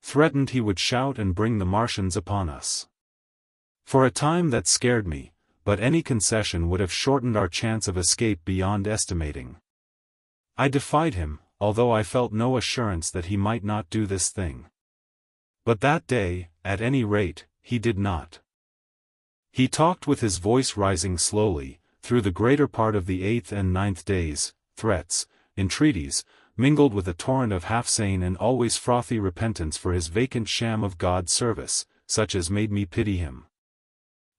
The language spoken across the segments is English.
threatened he would shout and bring the Martians upon us. For a time that scared me, but any concession would have shortened our chance of escape beyond estimating. I defied him, although I felt no assurance that he might not do this thing. But that day, at any rate, he did not. He talked with his voice rising slowly, through the greater part of the 8th and 9th days, threats, entreaties, mingled with a torrent of half-sane and always frothy repentance for his vacant sham of God's service, such as made me pity him.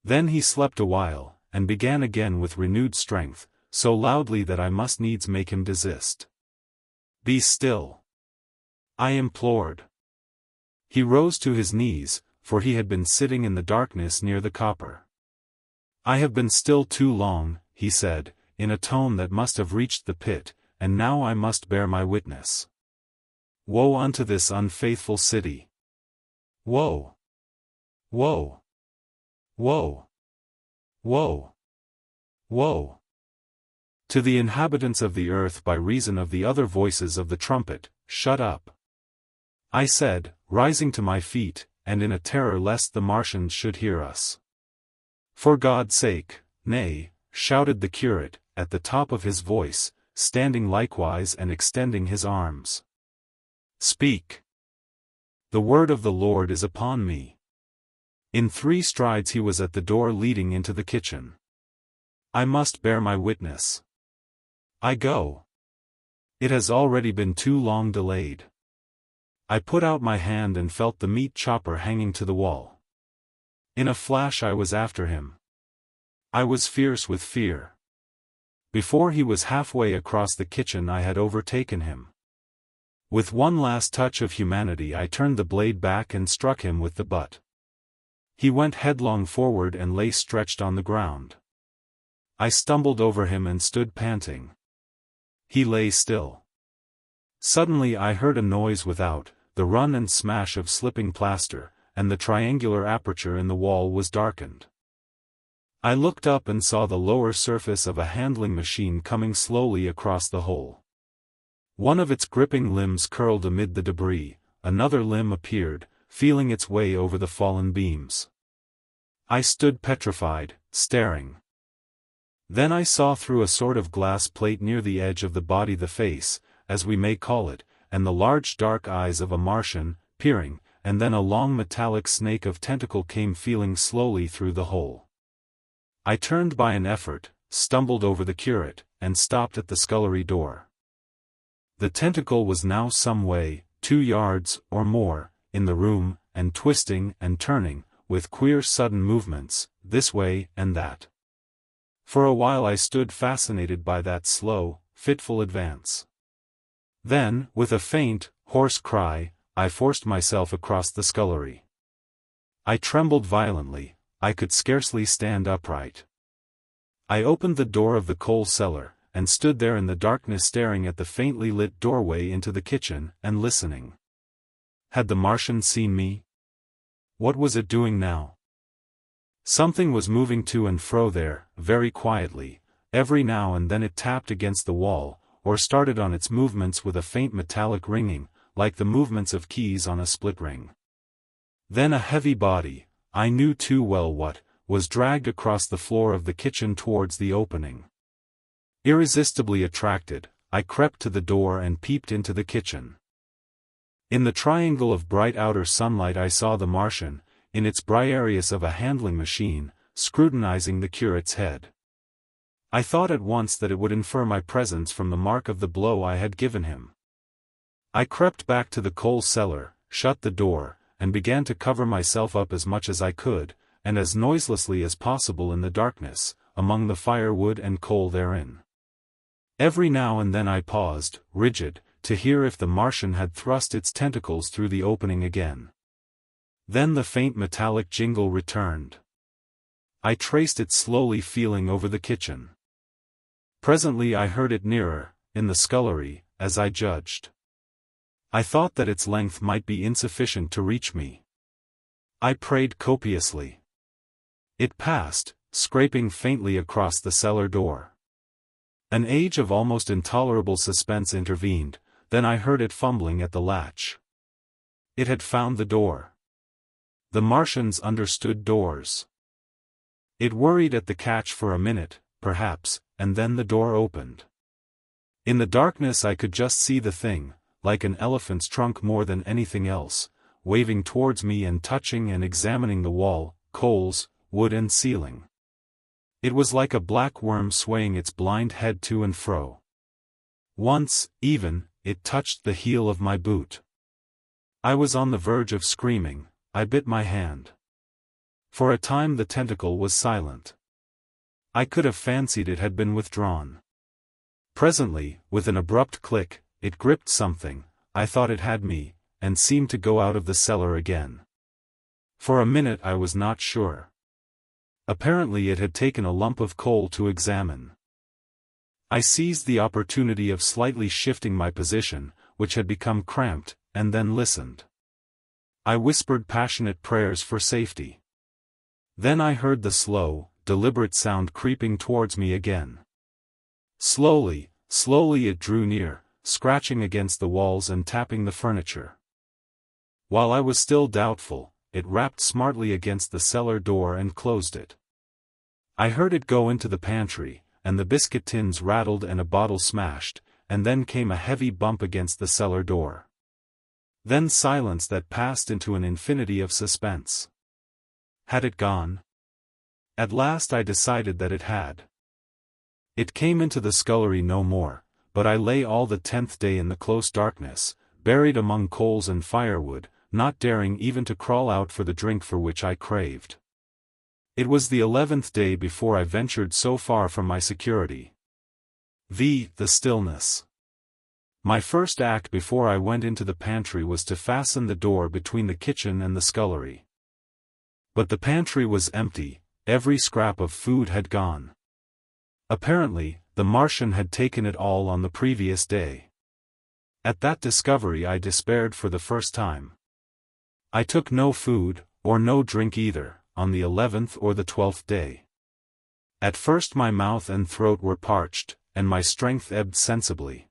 Then he slept a while, and began again with renewed strength, so loudly that I must needs make him desist. "Be still," I implored. He rose to his knees, for he had been sitting in the darkness near the copper. "I have been still too long," he said, in a tone that must have reached the pit, "and now I must bear my witness. Woe unto this unfaithful city! Woe! Woe! Woe! Woe! Woe! To the inhabitants of the earth by reason of the other voices of the trumpet, shut up!" I said, rising to my feet, and in a terror lest the Martians should hear us. "For God's sake, nay," shouted the curate, at the top of his voice, standing likewise and extending his arms. "Speak! The word of the Lord is upon me." In 3 strides he was at the door leading into the kitchen. "I must bear my witness. I go. It has already been too long delayed." I put out my hand and felt the meat chopper hanging to the wall. In a flash I was after him. I was fierce with fear. Before he was halfway across the kitchen I had overtaken him. With one last touch of humanity I turned the blade back and struck him with the butt. He went headlong forward and lay stretched on the ground. I stumbled over him and stood panting. He lay still. Suddenly I heard a noise without, the run and smash of slipping plaster, and the triangular aperture in the wall was darkened. I looked up and saw the lower surface of a handling machine coming slowly across the hole. One of its gripping limbs curled amid the debris, another limb appeared, feeling its way over the fallen beams. I stood petrified, staring. Then I saw through a sort of glass plate near the edge of the body the face, as we may call it, and the large dark eyes of a Martian, peering, and then a long metallic snake of tentacle came feeling slowly through the hole. I turned by an effort, stumbled over the curate, and stopped at the scullery door. The tentacle was now some way, 2 yards, or more, in the room, and twisting and turning, with queer sudden movements, this way and that. For a while I stood fascinated by that slow, fitful advance. Then, with a faint, hoarse cry, I forced myself across the scullery. I trembled violently, I could scarcely stand upright. I opened the door of the coal cellar, and stood there in the darkness staring at the faintly lit doorway into the kitchen, and listening. Had the Martian seen me? What was it doing now? Something was moving to and fro there, very quietly. Every now and then it tapped against the wall, or started on its movements with a faint metallic ringing, like the movements of keys on a split ring. Then a heavy body, I knew too well what, was dragged across the floor of the kitchen towards the opening. Irresistibly attracted, I crept to the door and peeped into the kitchen. In the triangle of bright outer sunlight I saw the Martian, in its Briareus of a handling machine, scrutinizing the curate's head. I thought at once that it would infer my presence from the mark of the blow I had given him. I crept back to the coal cellar, shut the door, and began to cover myself up as much as I could, and as noiselessly as possible in the darkness, among the firewood and coal therein. Every now and then I paused, rigid, to hear if the Martian had thrust its tentacles through the opening again. Then the faint metallic jingle returned. I traced it slowly feeling over the kitchen. Presently I heard it nearer, in the scullery, as I judged. I thought that its length might be insufficient to reach me. I prayed copiously. It passed, scraping faintly across the cellar door. An age of almost intolerable suspense intervened, then I heard it fumbling at the latch. It had found the door. The Martians understood doors. It worried at the catch for a minute, perhaps, and then the door opened. In the darkness I could just see the thing, like an elephant's trunk more than anything else, waving towards me and touching and examining the wall, coals, wood and ceiling. It was like a black worm swaying its blind head to and fro. Once, even, it touched the heel of my boot. I was on the verge of screaming. I bit my hand. For a time the tentacle was silent. I could have fancied it had been withdrawn. Presently, with an abrupt click, it gripped something, I thought it had me, and seemed to go out of the cellar again. For a minute I was not sure. Apparently it had taken a lump of coal to examine. I seized the opportunity of slightly shifting my position, which had become cramped, and then listened. I whispered passionate prayers for safety. Then I heard the slow, deliberate sound creeping towards me again. Slowly, slowly it drew near, scratching against the walls and tapping the furniture. While I was still doubtful, it rapped smartly against the cellar door and closed it. I heard it go into the pantry, and the biscuit tins rattled and a bottle smashed, and then came a heavy bump against the cellar door. Then silence that passed into an infinity of suspense. Had it gone? At last I decided that it had. It came into the scullery no more, but I lay all the 10th day in the close darkness, buried among coals and firewood, not daring even to crawl out for the drink for which I craved. It was the 11th day before I ventured so far from my security. The stillness. My first act before I went into the pantry was to fasten the door between the kitchen and the scullery. But the pantry was empty, every scrap of food had gone. Apparently, the Martian had taken it all on the previous day. At that discovery I despaired for the first time. I took no food, or no drink either, on the 11th or the 12th day. At first my mouth and throat were parched, and my strength ebbed sensibly.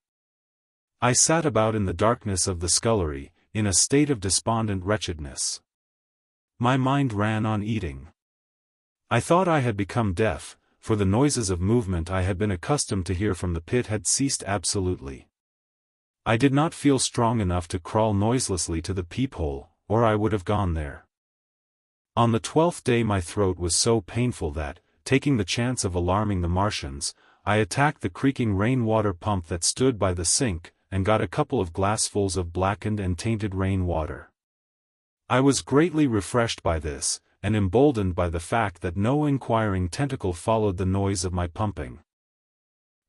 I sat about in the darkness of the scullery, in a state of despondent wretchedness. My mind ran on eating. I thought I had become deaf, for the noises of movement I had been accustomed to hear from the pit had ceased absolutely. I did not feel strong enough to crawl noiselessly to the peephole, or I would have gone there. On the 12th day my throat was so painful that, taking the chance of alarming the Martians, I attacked the creaking rainwater pump that stood by the sink, and got a couple of glassfuls of blackened and tainted rain water. I was greatly refreshed by this, and emboldened by the fact that no inquiring tentacle followed the noise of my pumping.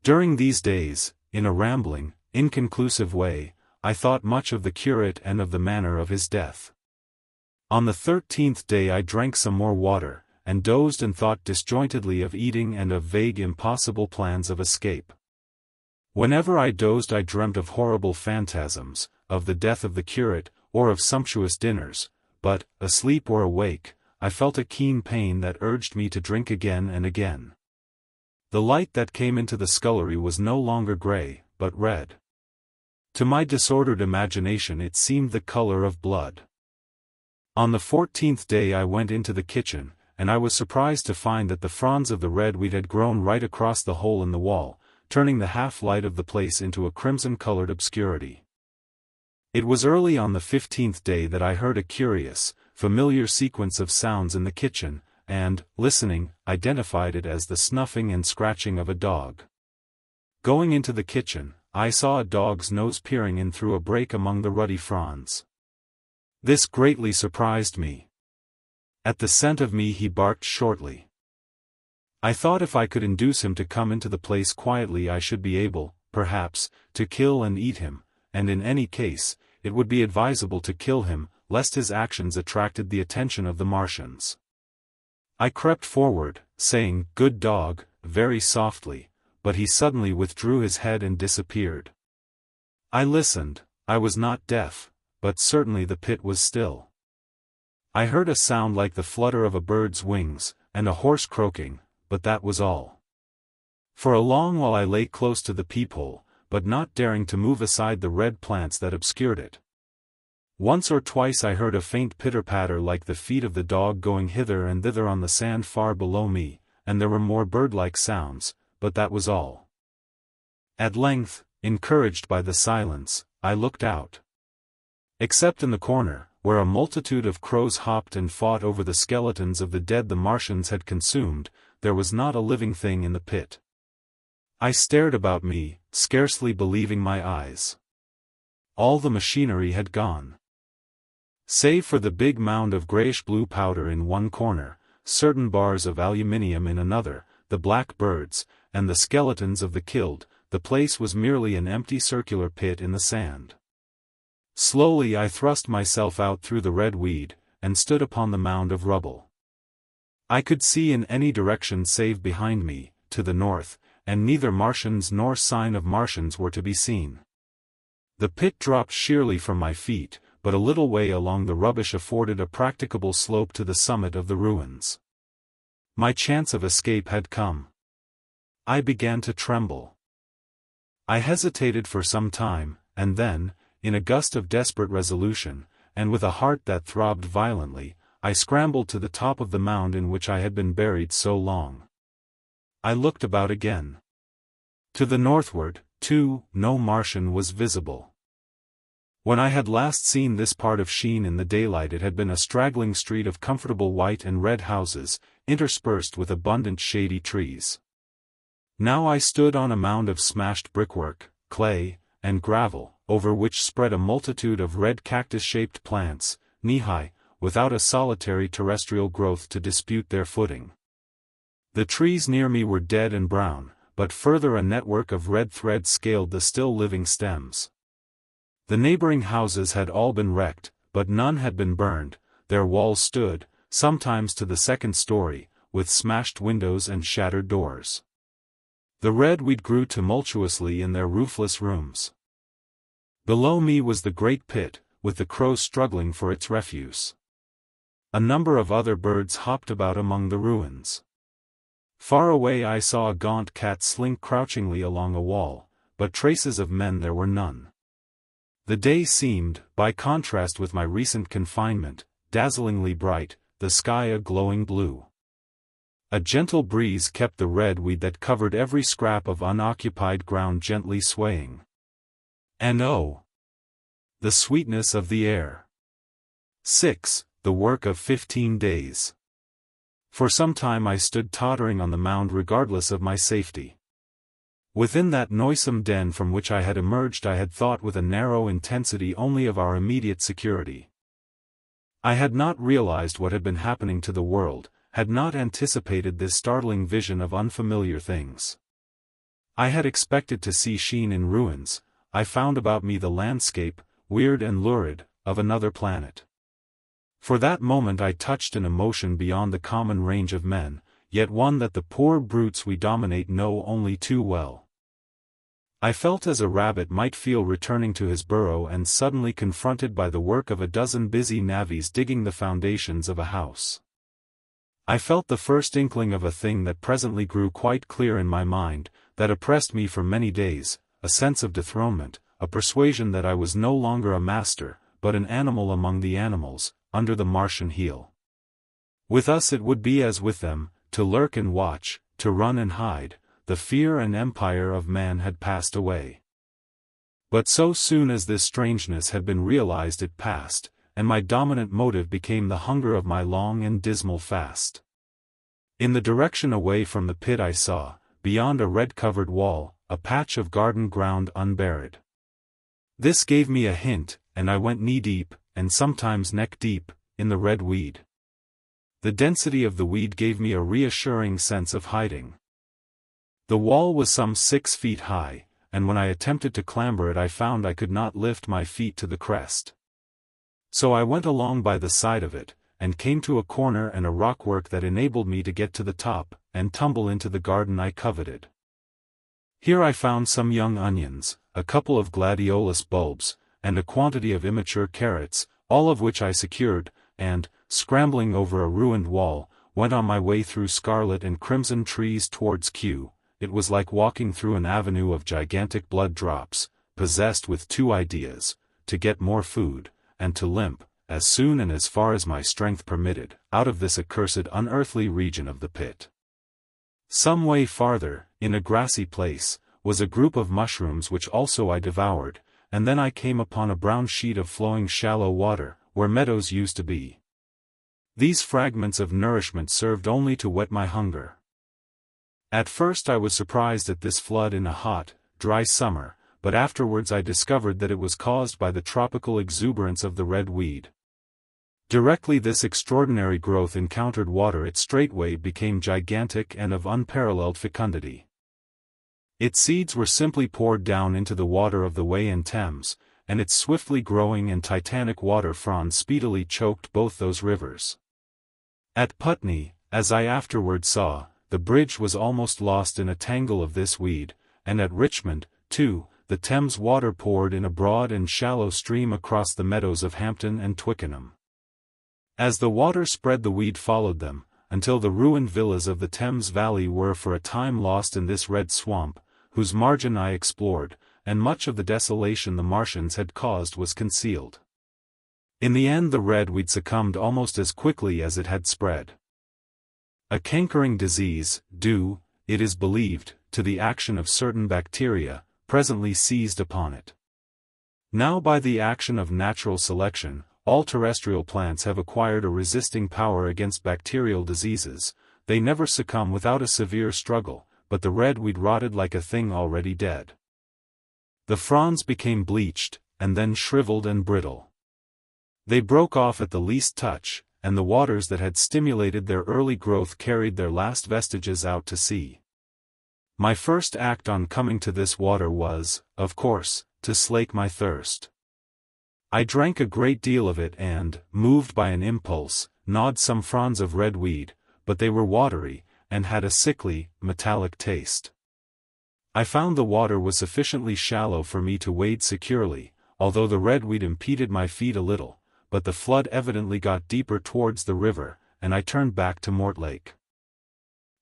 During these days, in a rambling, inconclusive way, I thought much of the curate and of the manner of his death. On the 13th day I drank some more water, and dozed and thought disjointedly of eating and of vague impossible plans of escape. Whenever I dozed I dreamt of horrible phantasms, of the death of the curate, or of sumptuous dinners, but, asleep or awake, I felt a keen pain that urged me to drink again and again. The light that came into the scullery was no longer grey, but red. To my disordered imagination it seemed the color of blood. On the 14th day I went into the kitchen, and I was surprised to find that the fronds of the red weed had grown right across the hole in the wall, turning the half-light of the place into a crimson-colored obscurity. It was early on the 15th day that I heard a curious, familiar sequence of sounds in the kitchen, and, listening, identified it as the snuffing and scratching of a dog. Going into the kitchen, I saw a dog's nose peering in through a break among the ruddy fronds. This greatly surprised me. At the scent of me he barked shortly. I thought if I could induce him to come into the place quietly I should be able, perhaps, to kill and eat him, and in any case, it would be advisable to kill him, lest his actions attracted the attention of the Martians. I crept forward, saying, "Good dog," very softly, but he suddenly withdrew his head and disappeared. I listened. I was not deaf, but certainly the pit was still. I heard a sound like the flutter of a bird's wings, and a horse croaking, but that was all. For a long while I lay close to the peephole, but not daring to move aside the red plants that obscured it. Once or twice I heard a faint pitter-patter like the feet of the dog going hither and thither on the sand far below me, and there were more bird-like sounds, but that was all. At length, encouraged by the silence, I looked out. Except in the corner, where a multitude of crows hopped and fought over the skeletons of the dead the Martians had consumed, there was not a living thing in the pit. I stared about me, scarcely believing my eyes. All the machinery had gone. Save for the big mound of grayish-blue powder in one corner, certain bars of aluminium in another, the black birds, and the skeletons of the killed, the place was merely an empty circular pit in the sand. Slowly I thrust myself out through the red weed, and stood upon the mound of rubble. I could see in any direction save behind me, to the north, and neither Martians nor sign of Martians were to be seen. The pit dropped sheerly from my feet, but a little way along the rubbish afforded a practicable slope to the summit of the ruins. My chance of escape had come. I began to tremble. I hesitated for some time, and then, in a gust of desperate resolution, and with a heart that throbbed violently, I scrambled to the top of the mound in which I had been buried so long. I looked about again. To the northward, too, no Martian was visible. When I had last seen this part of Ch10 in the daylight it had been a straggling street of comfortable white and red houses, interspersed with abundant shady trees. Now I stood on a mound of smashed brickwork, clay, and gravel, over which spread a multitude of red cactus-shaped plants, knee-high, without a solitary terrestrial growth to dispute their footing. The trees near me were dead and brown, but further a network of red thread scaled the still living stems. The neighboring houses had all been wrecked, but none had been burned. Their walls stood, sometimes to the second story, with smashed windows and shattered doors. The red weed grew tumultuously in their roofless rooms. Below me was the great pit, with the crows struggling for its refuse. A number of other birds hopped about among the ruins. Far away I saw a gaunt cat slink crouchingly along a wall, but traces of men there were none. The day seemed, by contrast with my recent confinement, dazzlingly bright, the sky a glowing blue. A gentle breeze kept the red weed that covered every scrap of unoccupied ground gently swaying. And oh, the sweetness of the air! 6. The work of 15 days. For some time I stood tottering on the mound regardless of my safety. Within that noisome den from which I had emerged I had thought with a narrow intensity only of our immediate security. I had not realized what had been happening to the world, had not anticipated this startling vision of unfamiliar things. I had expected to see Ch10 in ruins. I found about me the landscape, weird and lurid, of another planet. For that moment I touched an emotion beyond the common range of men, yet one that the poor brutes we dominate know only too well. I felt as a rabbit might feel returning to his burrow and suddenly confronted by the work of a dozen busy navvies digging the foundations of a house. I felt the first inkling of a thing that presently grew quite clear in my mind, that oppressed me for many days, a sense of dethronement, a persuasion that I was no longer a master, but an animal among the animals, under the Martian heel. With us it would be as with them, to lurk and watch, to run and hide. The fear and empire of man had passed away. But so soon as this strangeness had been realized it passed, and my dominant motive became the hunger of my long and dismal fast. In the direction away from the pit I saw, beyond a red-covered wall, a patch of garden ground unburied. This gave me a hint, and I went knee-deep, and sometimes neck-deep, in the red weed. The density of the weed gave me a reassuring sense of hiding. The wall was some 6 feet high, and when I attempted to clamber it I found I could not lift my feet to the crest. So I went along by the side of it, and came to a corner and a rockwork that enabled me to get to the top, and tumble into the garden I coveted. Here I found some young onions, a couple of gladiolus bulbs, and a quantity of immature carrots, all of which I secured, and, scrambling over a ruined wall, went on my way through scarlet and crimson trees towards Ch10. It was like walking through an avenue of gigantic blood drops, possessed with two ideas: to get more food, and to limp, as soon and as far as my strength permitted, out of this accursed unearthly region of the pit. Some way farther, in a grassy place, was a group of mushrooms which also I devoured, and then I came upon a brown sheet of flowing shallow water, where meadows used to be. These fragments of nourishment served only to whet my hunger. At first I was surprised at this flood in a hot, dry summer, but afterwards I discovered that it was caused by the tropical exuberance of the red weed. Directly this extraordinary growth encountered water it straightway became gigantic and of unparalleled fecundity. Its seeds were simply poured down into the water of the Wey and Thames, and its swiftly growing and titanic water fronds speedily choked both those rivers. At Putney, as I afterwards saw, the bridge was almost lost in a tangle of this weed, and at Richmond, too, the Thames water poured in a broad and shallow stream across the meadows of Hampton and Twickenham. As the water spread the weed followed them, until the ruined villas of the Thames valley were for a time lost in this red swamp, whose margin I explored, and much of the desolation the Martians had caused was concealed. In the end the red weed succumbed almost as quickly as it had spread. A cankering disease, due, it is believed, to the action of certain bacteria, presently seized upon it. Now by the action of natural selection, all terrestrial plants have acquired a resisting power against bacterial diseases. They never succumb without a severe struggle, but the red weed rotted like a thing already dead. The fronds became bleached, and then shriveled and brittle. They broke off at the least touch, and the waters that had stimulated their early growth carried their last vestiges out to sea. My first act on coming to this water was, of course, to slake my thirst. I drank a great deal of it and, moved by an impulse, gnawed some fronds of red weed, but they were watery, and had a sickly, metallic taste. I found the water was sufficiently shallow for me to wade securely, although the red weed impeded my feet a little, but the flood evidently got deeper towards the river, and I turned back to Mortlake.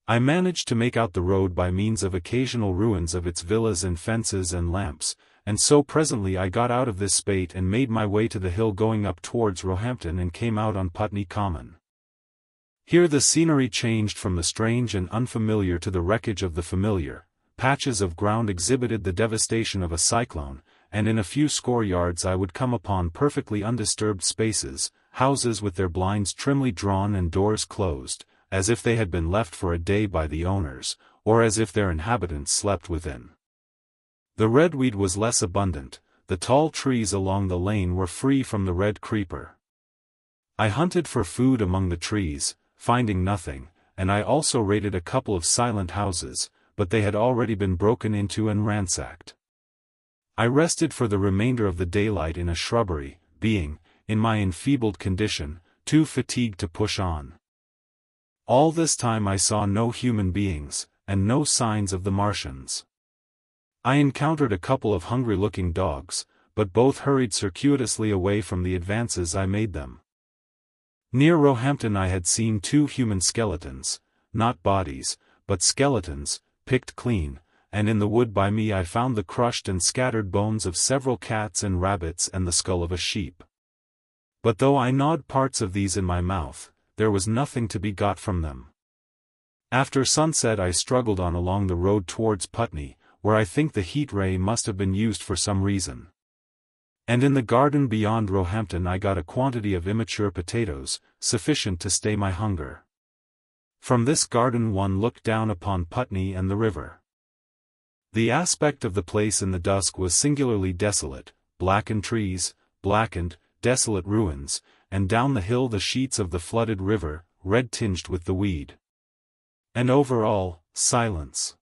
I managed to make out the road by means of occasional ruins of its villas and fences and lamps, and so presently I got out of this spate and made my way to the hill going up towards Roehampton and came out on Putney Common. Here the scenery changed from the strange and unfamiliar to the wreckage of the familiar. Patches of ground exhibited the devastation of a cyclone, and in a few score yards I would come upon perfectly undisturbed spaces, houses with their blinds trimly drawn and doors closed, as if they had been left for a day by the owners, or as if their inhabitants slept within. The red weed was less abundant, the tall trees along the lane were free from the red creeper. I hunted for food among the trees, finding nothing, and I also raided a couple of silent houses, but they had already been broken into and ransacked. I rested for the remainder of the daylight in a shrubbery, being, in my enfeebled condition, too fatigued to push on. All this time I saw no human beings, and no signs of the Martians. I encountered a couple of hungry-looking dogs, but both hurried circuitously away from the advances I made them. Near Roehampton I had seen 2 human skeletons, not bodies, but skeletons, picked clean, and in the wood by me I found the crushed and scattered bones of several cats and rabbits and the skull of a sheep. But though I gnawed parts of these in my mouth, there was nothing to be got from them. After sunset I struggled on along the road towards Putney, where I think the heat ray must have been used for some reason. And in the garden beyond Roehampton I got a quantity of immature potatoes, sufficient to stay my hunger. From this garden one looked down upon Putney and the river. The aspect of the place in the dusk was singularly desolate, blackened trees, blackened, desolate ruins, and down the hill the sheets of the flooded river, red-tinged with the weed. And over all, silence.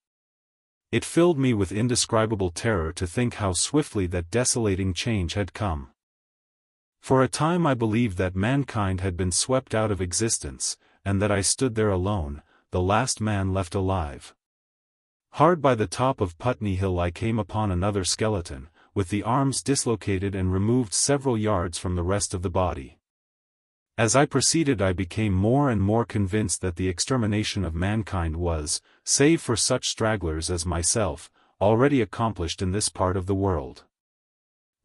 It filled me with indescribable terror to think how swiftly that desolating change had come. For a time I believed that mankind had been swept out of existence, and that I stood there alone, the last man left alive. Hard by the top of Putney Hill I came upon another skeleton, with the arms dislocated and removed several yards from the rest of the body. As I proceeded I became more and more convinced that the extermination of mankind was, save for such stragglers as myself, already accomplished in this part of the world.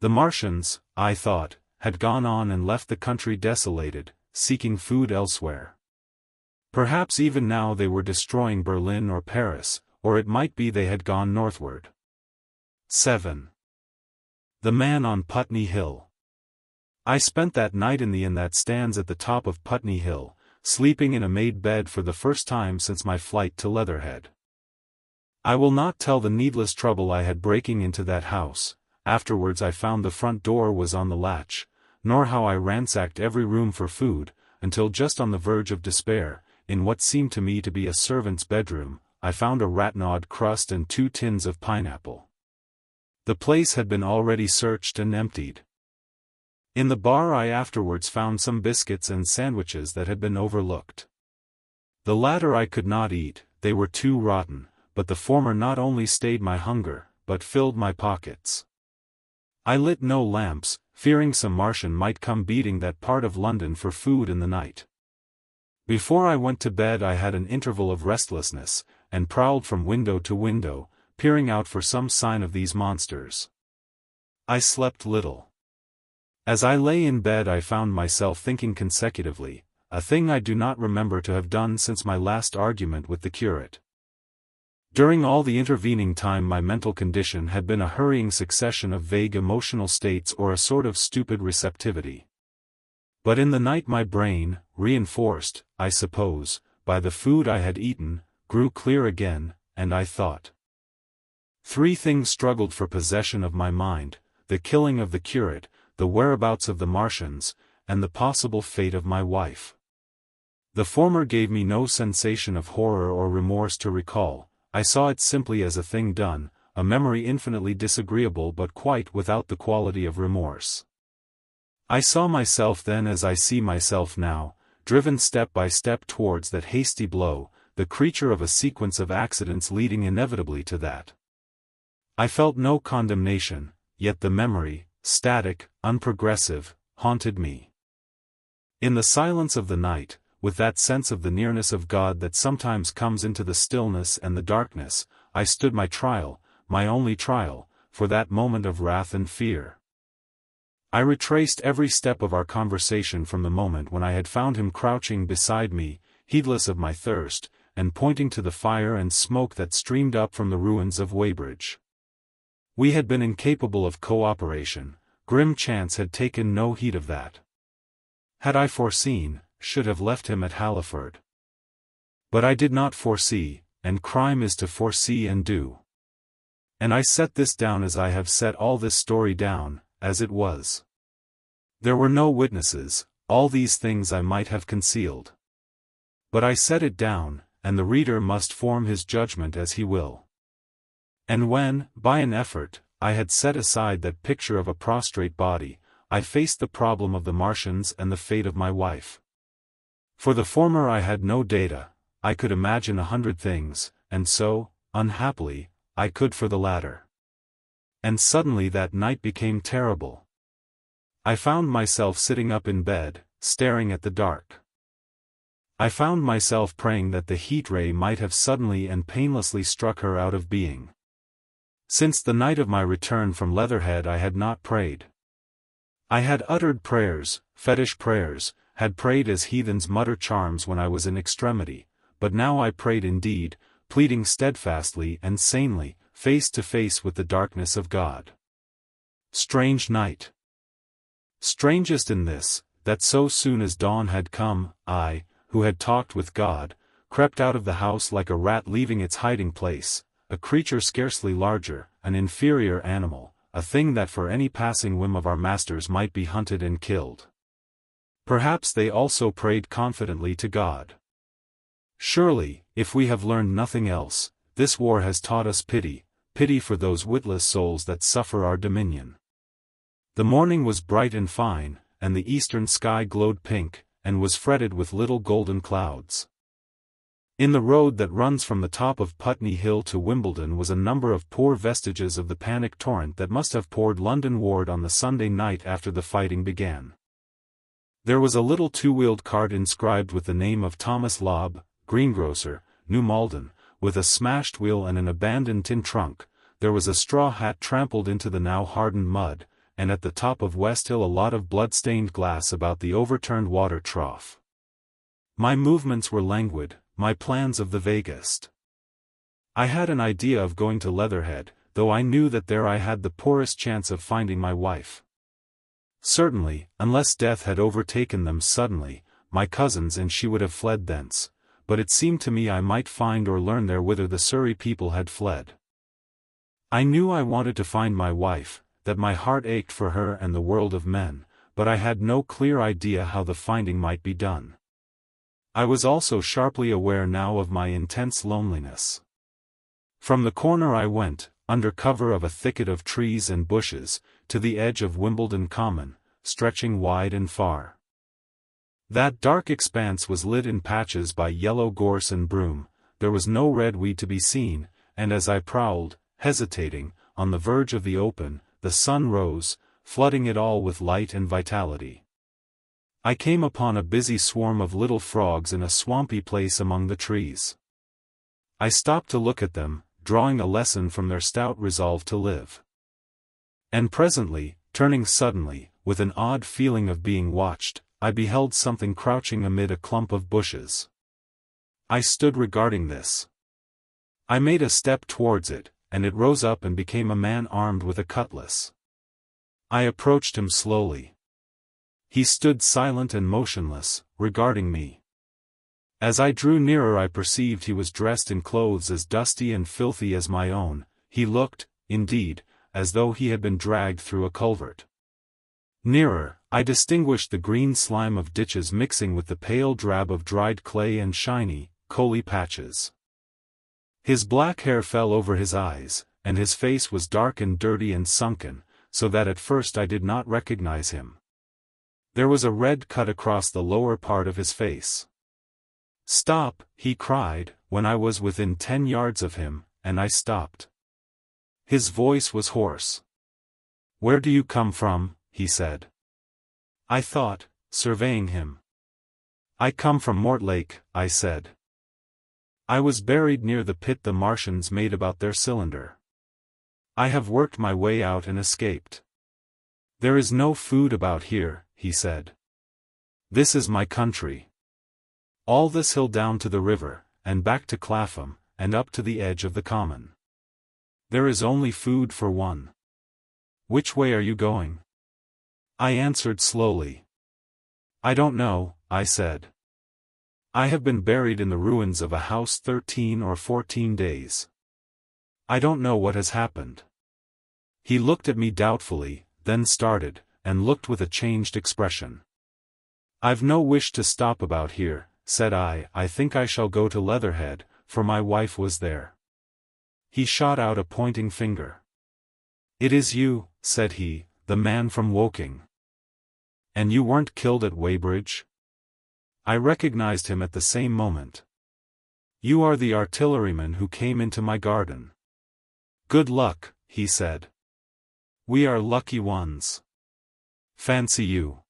The Martians, I thought, had gone on and left the country desolated, seeking food elsewhere. Perhaps even now they were destroying Berlin or Paris, or it might be they had gone northward. 7. The Man on Putney Hill. I spent that night in the inn that stands at the top of Putney Hill, sleeping in a made bed for the first time since my flight to Leatherhead. I will not tell the needless trouble I had breaking into that house. Afterwards I found the front door was on the latch, nor how I ransacked every room for food, until just on the verge of despair, in what seemed to me to be a servant's bedroom, I found a rat-gnawed crust and 2 tins of pineapple. The place had been already searched and emptied. In the bar I afterwards found some biscuits and sandwiches that had been overlooked. The latter I could not eat, they were too rotten, but the former not only stayed my hunger, but filled my pockets. I lit no lamps, fearing some Martian might come beating that part of London for food in the night. Before I went to bed I had an interval of restlessness, and prowled from window to window, peering out for some sign of these monsters. I slept little. As I lay in bed I found myself thinking consecutively, a thing I do not remember to have done since my last argument with the curate. During all the intervening time my mental condition had been a hurrying succession of vague emotional states or a sort of stupid receptivity. But in the night my brain, reinforced, I suppose, by the food I had eaten, grew clear again, and I thought. 3 things struggled for possession of my mind: the killing of the curate, the whereabouts of the Martians, and the possible fate of my wife. The former gave me no sensation of horror or remorse to recall. I saw it simply as a thing done, a memory infinitely disagreeable but quite without the quality of remorse. I saw myself then as I see myself now, driven step by step towards that hasty blow, the creature of a sequence of accidents leading inevitably to that. I felt no condemnation, yet the memory, static, unprogressive, haunted me. In the silence of the night, with that sense of the nearness of God that sometimes comes into the stillness and the darkness, I stood my trial, my only trial, for that moment of wrath and fear. I retraced every step of our conversation from the moment when I had found him crouching beside me, heedless of my thirst, and pointing to the fire and smoke that streamed up from the ruins of Weybridge. We had been incapable of cooperation. Grim chance had taken no heed of that. Had I foreseen, should have left him at Halliford. But I did not foresee, and crime is to foresee and do. And I set this down as I have set all this story down, as it was. There were no witnesses, all these things I might have concealed. But I set it down, and the reader must form his judgment as he will. And when, by an effort, I had set aside that picture of a prostrate body, I faced the problem of the Martians and the fate of my wife. For the former I had no data, I could imagine 100 things, and so, unhappily, I could for the latter. And suddenly that night became terrible. I found myself sitting up in bed, staring at the dark. I found myself praying that the heat ray might have suddenly and painlessly struck her out of being. Since the night of my return from Leatherhead I had not prayed. I had uttered prayers, fetish prayers, had prayed as heathens mutter charms when I was in extremity, but now I prayed indeed, pleading steadfastly and sanely, face to face with the darkness of God. Strange night. Strangest in this, that so soon as dawn had come, I, who had talked with God, crept out of the house like a rat leaving its hiding place, a creature scarcely larger, an inferior animal, a thing that for any passing whim of our masters might be hunted and killed. Perhaps they also prayed confidently to God. Surely, if we have learned nothing else, this war has taught us pity, pity for those witless souls that suffer our dominion. The morning was bright and fine, and the eastern sky glowed pink, and was fretted with little golden clouds. In the road that runs from the top of Putney Hill to Wimbledon was a number of poor vestiges of the panic torrent that must have poured London ward on the Sunday night after the fighting began. There was a little two-wheeled cart inscribed with the name of Thomas Lobb, greengrocer, New Malden, with a smashed wheel and an abandoned tin trunk. There was a straw hat trampled into the now hardened mud, and at the top of West Hill a lot of blood-stained glass about the overturned water trough. My movements were languid, my plans of the vaguest. I had an idea of going to Leatherhead, though I knew that there I had the poorest chance of finding my wife. Certainly, unless death had overtaken them suddenly, my cousins and she would have fled thence, but it seemed to me I might find or learn there whither the Surrey people had fled. I knew I wanted to find my wife, that my heart ached for her and the world of men, but I had no clear idea how the finding might be done. I was also sharply aware now of my intense loneliness. From the corner I went, under cover of a thicket of trees and bushes, to the edge of Wimbledon Common, stretching wide and far. That dark expanse was lit in patches by yellow gorse and broom, there was no red weed to be seen, and as I prowled, hesitating, on the verge of the open, the sun rose, flooding it all with light and vitality. I came upon a busy swarm of little frogs in a swampy place among the trees. I stopped to look at them, drawing a lesson from their stout resolve to live. And presently, turning suddenly, with an odd feeling of being watched, I beheld something crouching amid a clump of bushes. I stood regarding this. I made a step towards it, and it rose up and became a man armed with a cutlass. I approached him slowly. He stood silent and motionless, regarding me. As I drew nearer I perceived he was dressed in clothes as dusty and filthy as my own. He looked, indeed, as though he had been dragged through a culvert. Nearer, I distinguished the green slime of ditches mixing with the pale drab of dried clay and shiny, coaly patches. His black hair fell over his eyes, and his face was dark and dirty and sunken, so that at first I did not recognize him. There was a red cut across the lower part of his face. "Stop!" he cried, when I was within 10 yards of him, and I stopped. His voice was hoarse. "Where do you come from?" he said. I thought, surveying him. "I come from Mortlake," I said. "I was buried near the pit the Martians made about their cylinder. I have worked my way out and escaped. There is no food about here," he said. "This is my country. All this hill down to the river, and back to Clapham, and up to the edge of the common. There is only food for one. Which way are you going?" I answered slowly. "I don't know," I said. "I have been buried in the ruins of a house 13 or 14 days. I don't know what has happened." He looked at me doubtfully, then started, and looked with a changed expression. "I've no wish to stop about here," said I think I shall go to Leatherhead, for my wife was there." He shot out a pointing finger. "It is you," said he, "the man from Woking. And you weren't killed at Weybridge?" I recognized him at the same moment. "You are the artilleryman who came into my garden." "Good luck," he said. "We are lucky ones. Fancy you."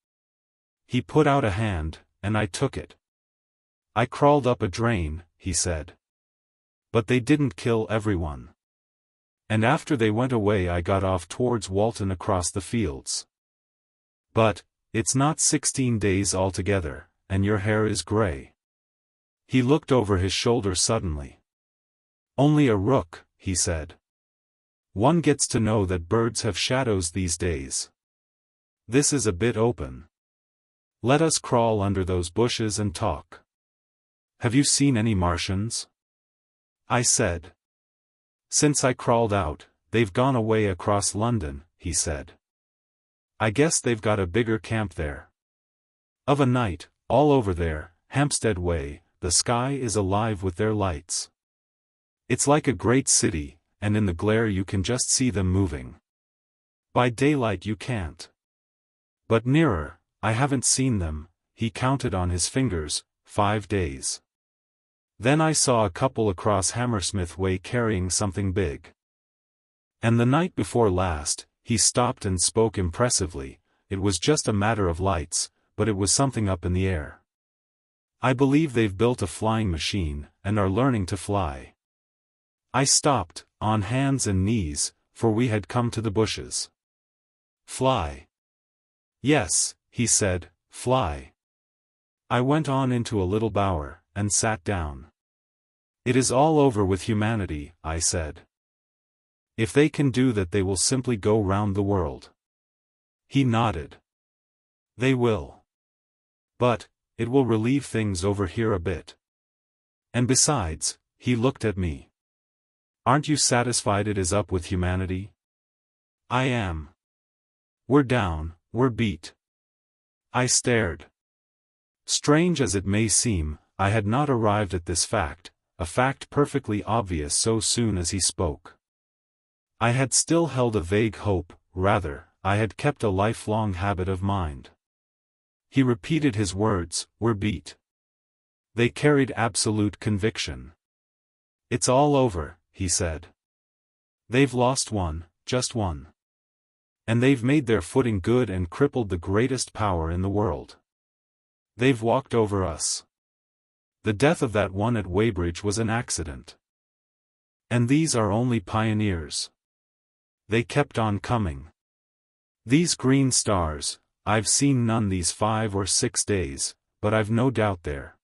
He put out a hand, and I took it. "I crawled up a drain," he said. "But they didn't kill everyone. And after they went away I got off towards Walton across the fields. But, it's not 16 days altogether, and your hair is grey." He looked over his shoulder suddenly. "Only a rook," he said. "One gets to know that birds have shadows these days. This is a bit open. Let us crawl under those bushes and talk. Have you seen any Martians?" I said. "Since I crawled out, they've gone away across London," he said. "I guess they've got a bigger camp there. Of a night, all over there, Hampstead way, the sky is alive with their lights. It's like a great city, and in the glare you can just see them moving. By daylight you can't. But nearer, I haven't seen them," he counted on his fingers, 5 days. Then I saw a couple across Hammersmith way carrying something big. And the night before last," he stopped and spoke impressively, "it was just a matter of lights, but it was something up in the air. I believe they've built a flying machine, and are learning to fly." I stopped, on hands and knees, for we had come to the bushes. Fly. Yes, he said, fly. I went on into a little bower, and sat down. It is all over with humanity, I said. If they can do that, they will simply go round the world. He nodded. They will. But, it will relieve things over here a bit. And besides, he looked at me. Aren't you satisfied it is up with humanity? I am. We're down, we're beat. I stared. Strange as it may seem, I had not arrived at this fact, a fact perfectly obvious so soon as he spoke. I had still held a vague hope, rather, I had kept a lifelong habit of mind. He repeated his words, "We're beat." They carried absolute conviction. "It's all over," he said. "They've lost one, just one. And they've made their footing good and crippled the greatest power in the world. They've walked over us. The death of that one at Weybridge was an accident. And these are only pioneers. They kept on coming. These green stars, I've seen none these 5 or 6 days, but I've no doubt they're